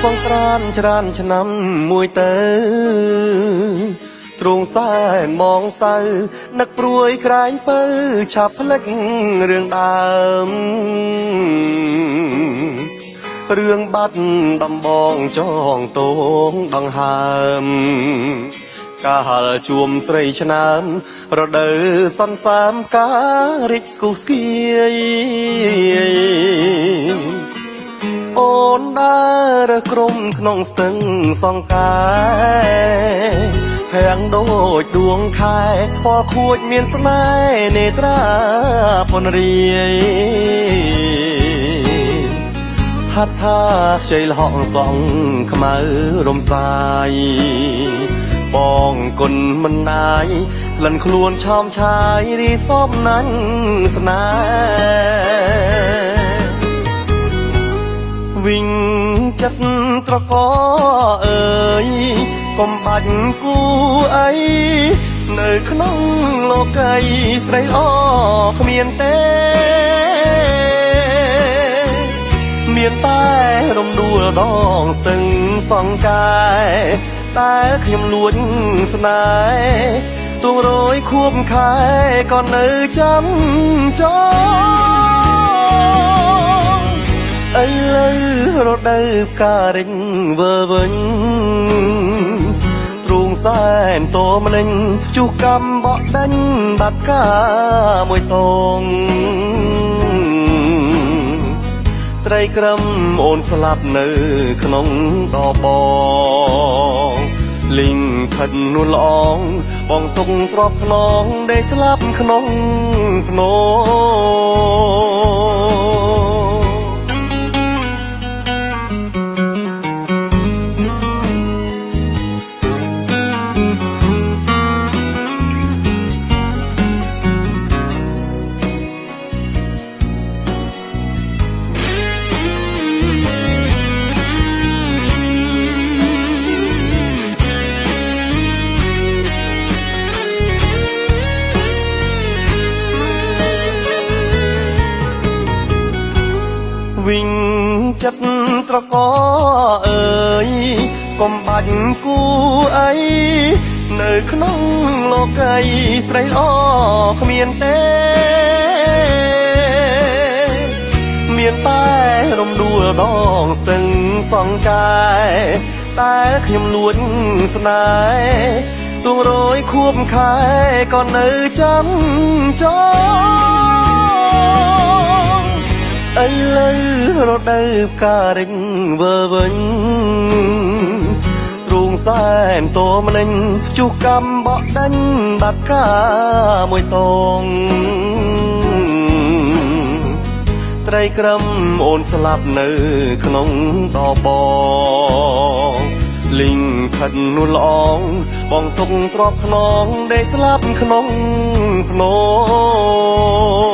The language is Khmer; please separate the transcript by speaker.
Speaker 1: សង្ក្រានច្រានឆ្នាំមួយទៅទ្រង់សែមងសៅនឹកព្រួយក្រែងពៅឆាប់ផ្លិចរឿងដើមរឿងបាត់ដំបងចងតងដង្ហើមកាលជួមស្រីឆ្នើមរដូវសន្សាមការរិចស្គុះស្គៀយអូនដើររើសក្រុមក្នុងស្ទឹងសង្កែហាំងដូចដួងខែពណ៌ខួចមានស្នេហ៍នេត្រាពនរាយហាត់ថាខ្ចីលហកសងខ្មៅរំសាយបងគុណមិនណាយក្លិនខ្លួនឆោមឆាយរីសពណាញ់ស្នេហ៍វិញចិត្តត្រកអើយកុំបាច់គូអីនៅក្នុងលោកីស្រីល្អគ្មានទេមានតែរំដួលដងស្ទឹងសង្កែតែខ្ញុំលួចស្នេហ៍ទួងរយខួបខែក៏នៅចាំចងឥឡូវរដូវផ្ការិញវើវិញទ្រូងសែនតម្លេញជុះកំបក់ដេញបាត់កាមួយតងត្រីក្រឹមអូនស្លាប់នៅក្នុងដបងលីងផិតនួនល្អងបងទុកទ្របខ្នងដេកស្លាប់ក្នុងភ្នវិញចិត្តត្រកអើយកុំបាច់គូអីនៅក្នុងលោកីស្រីល្អគ្មានទេមានតែរំដួលដងស្ទឹងសង្កែតែខ្ញុំលួចស្នេហ៍ទួងរយខួបខែក៏នៅចាំចងឥឡូវរដូវផ្ការិញវើវិញទ្រូងសែនតម្លេញជុះកំបក់ដេញបាត់កាមួយតងត្រីក្រឹមអូនស្លាប់នៅក្នុងដបងលីងផិតនួនល្អងបងទុកទ្របខ្នងដេកស្លាប់ក្នុងភ្នំ